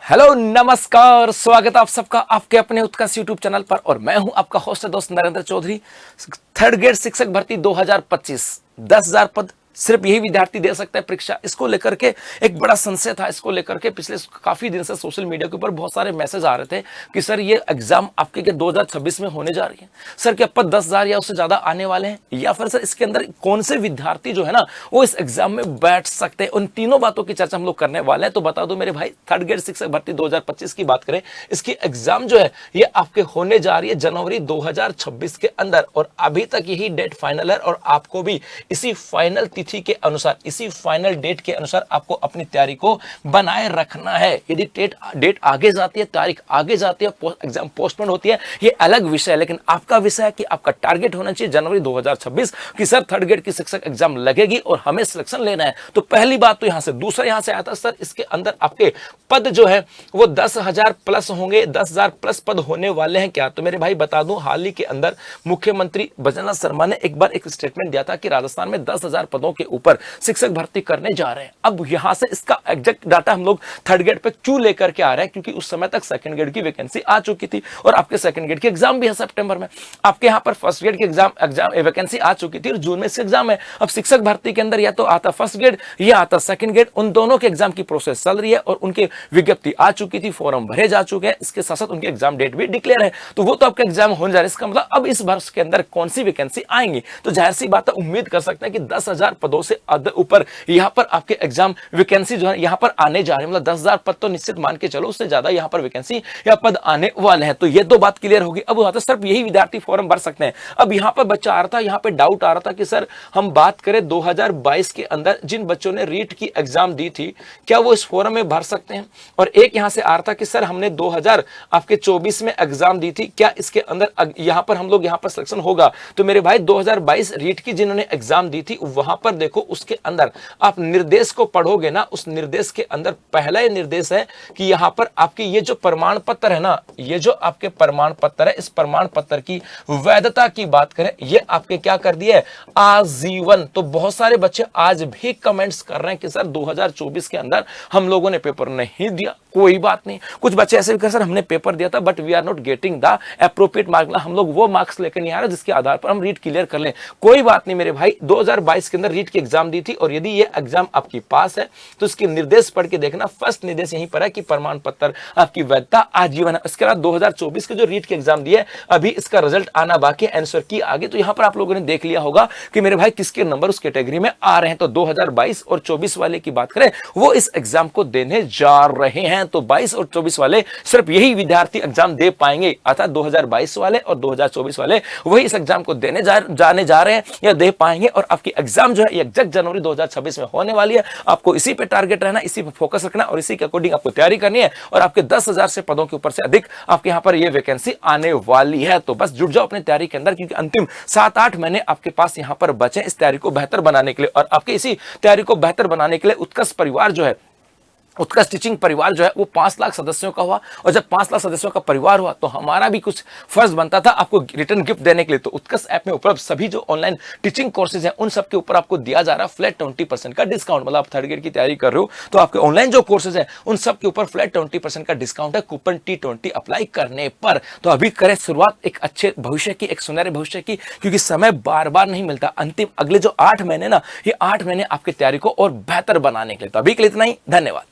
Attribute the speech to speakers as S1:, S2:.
S1: Hello नमस्कार, स्वागत है आप सबका आपके अपने उत्कर्ष यूट्यूब चैनल पर। और मैं हूं आपका होस्ट दोस्त नरेंद्र चौधरी। थर्ड ग्रेड शिक्षक भर्ती 2025 10,000 पद सिर्फ यही विद्यार्थी दे सकता है परीक्षा। इसको लेकर के एक बड़ा संशय था। इसको लेकर के पिछले काफी दिन से सोशल मीडिया के ऊपर बहुत सारे मैसेज आ रहे थे कि सर ये एग्जाम आपके 2026 में होने जा रही है। सर क्या पद 10,000 या उससे ज्यादा आने वाले हैं, या फिर सर इसके अंदर कौन से विद्यार्थी जो है ना वो इस एग्जाम में बैठ सकते हैं। उन तीनों बातों की चर्चा हम लोग करने वाले हैं। तो बता दो मेरे भाई, थर्ड ग्रेड शिक्षक भर्ती 2025 की बात करें, इसकी एग्जाम जो है ये आपके होने जा रही है जनवरी 2026 के अंदर। और अभी तक यही डेट फाइनल है और आपको भी इसी फाइनल तिथि के अनुसार, इसी फाइनल डेट के अनुसार आपको अपनी तैयारी को बनाए रखना है। यदि डेट आगे जाती है, तारीख आगे जाती है, एग्जाम पोस्टपोन होती है, ये अलग विषय है। लेकिन आपका विषय है कि आपका टारगेट होना चाहिए जनवरी 2026 कि सर थर्ड ग्रेड की शिक्षक एग्जाम लगेगी और हमें सिलेक्शन लेना है। तो पहली बात तो यहां से। दूसरा यहां से आता है सर इसके अंदर आपके पद जो है वो 10,000 प्लस होंगे, 10,000 प्लस पद होने वाले हैं क्या? तो मेरे भाई बता दूं, हाल ही के अंदर मुख्यमंत्री बैजनाथ शर्मा ने एक बार एक स्टेटमेंट दिया था कि राजस्थान में 10,000 पदों के ऊपर शिक्षक भर्ती करने जा रहे हैं। अब यहां से इसका एग्जैक्ट डाटा हम लोग थर्ड ग्रेड पे क्यों लेकर के आ रहे हैं? क्योंकि उस समय तक सेकंड ग्रेड की वैकेंसी आ चुकी थी और आपके सेकंड ग्रेड की एग्जाम भी है सितंबर में। आपके यहां पर फर्स्ट ग्रेड की एग्जाम वैकेंसी आ चुकी थी और जून में इसका एग्जाम है। अब शिक्षक भर्ती के अंदर या तो आता फर्स्ट ग्रेड या आता सेकंड ग्रेड, उन दोनों के एग्जाम की प्रोसेस चल रही है और उनके विज्ञप्ति आ चुकी थी, फॉर्म भरे जा चुके हैं। इसके साथ साथ उनके एग्जाम डेट भी डिक्लेयर है। तो वो तो आपका एग्जाम होने जा रहा है। इसका मतलब अब इस वर्ष के अंदर कौन सी वैकेंसी आएंगी? तो जाहिर सी बात है, उम्मीद कर सकते हैं कि 10,000 पदों से ऊपर यहां पर आपके एग्जाम वैकेंसी जो है यहां पर आने जा रहे हैं। मतलब 10,000 पद तो निश्चित मान के चलो, उससे ज्यादा यहां पर वैकेंसी या पद आने वाले हैं। तो ये दो बात क्लियर होगी। अब आता सिर्फ यही विद्यार्थी फॉर्म भर सकते हैं। अब यहां पर बच्चा आ रहा था, यहां पे डाउट आ रहा था कि सर हम बात करें 2022 के अंदर जिन बच्चों ने रीट की एग्जाम दी थी, क्या वो इस फॉर्म में भर सकते हैं? और एक यहां से आ रहा था कि सर हमने 2024 में एग्जाम दी थी, क्या इसके अंदर यहां पर हम लोग यहां पर सिलेक्शन होगा? तो मेरे भाई 2022 रीट की जिन्होंने एग्जाम दी थी वहां पर देखो, उसके अंदर आप निर्देश को पढ़ोगे ना, उस निर्देश के अंदर पहला ही निर्देश है कि यहां पर आपकी ये जो प्रमाण पत्र है ना, ये जो आपके प्रमाण पत्र है, इस प्रमाण पत्र की वैधता की बात करें, ये आपके क्या कर दिया है? आजीवन। तो बहुत सारे बच्चे आज भी कमेंट्स कर रहे हैं कि सर 2024 के अंदर हम लोगों ने पेपर नहीं दिया। कोई बात नहीं, कुछ बच्चे ऐसे भी कह सर हमने पेपर दिया था but we are not getting the appropriate mark, हम लोग वो मार्क्स लेकर नहीं आ रहे जिसके आधार पर हम रीट क्लियर कर लें। कोई बात नहीं मेरे भाई, 2022 के अंदर रीट की एग्जाम दी थी और यदि ये एग्जाम आपकी पास है तो इसके निर्देश पढ़ के देखना। फर्स्ट निर्देश यहीं पर है कि प्रमाण पत्र आपकी वैधता आजीवन है। इसके बाद 2024 के जो रीट की एग्जाम दी है, अभी इसका रिजल्ट आना बाकी है, आंसर की आगे। तो यहां पर आप लोगों ने देख लिया होगा कि मेरे भाई किसके नंबर उस कैटेगरी में आ रहे हैं। तो 2022 और 24 वाले की बात करें, वो इस एग्जाम को देने जा रहे हैं। तो 22 और 24 वाले सिर्फ यही विद्यार्थी एग्जाम दे पाएंगे, अर्थात 2022 वाले और 2024 वाले वही इस एग्जाम को देने जाने जा रहे हैं या दे पाएंगे। और आपकी एग्जाम जो है एग्जैक्ट जनवरी 2026 में होने वाली है। आपको इसी पे टारगेट रहना, इसी पे फोकस रखना और इसी के अकॉर्डिंग आपको तैयारी करनी है। और आपके 10,000 से पदों के ऊपर से अधिक आपके यहां पर ये वैकेंसी आने वाली है। तो बस जुट जाओ अपनी तैयारी के अंदर, क्योंकि अंतिम 7-8 महीने आपके पास यहां पर बचे इस तैयारी को बेहतर बनाने के लिए। और आपके इसी तैयारी को बेहतर बनाने के लिए उत्कर्ष परिवार जो है, उत्कर्ष टीचिंग परिवार जो है वो 5 लाख सदस्यों का हुआ। और जब 5 लाख सदस्यों का परिवार हुआ तो हमारा भी कुछ फर्ज बनता था आपको रिटर्न गिफ्ट देने के लिए। तो उत्कर्ष ऐप में उपलब्ध सभी जो ऑनलाइन टीचिंग कोर्सेज हैं उन सब के ऊपर आपको दिया जा रहा है फ्लैट 20% का डिस्काउंट। मतलब आप थर्ड ग्रेड की तैयारी कर रहे हो तो आपके ऑनलाइन जो कोर्सेज हैं उन सब के ऊपर फ्लैट 20% का डिस्काउंट है कूपन T20 अप्लाई करने पर। तो अभी करें शुरुआत एक अच्छे भविष्य की, एक सुनहरे भविष्य की, क्योंकि समय बार बार नहीं मिलता। अंतिम अगले जो 8 महीने ना, ये 8 महीने आपकी तैयारी को और बेहतर बनाने के लिए। तो अभी के लिए इतना ही, धन्यवाद।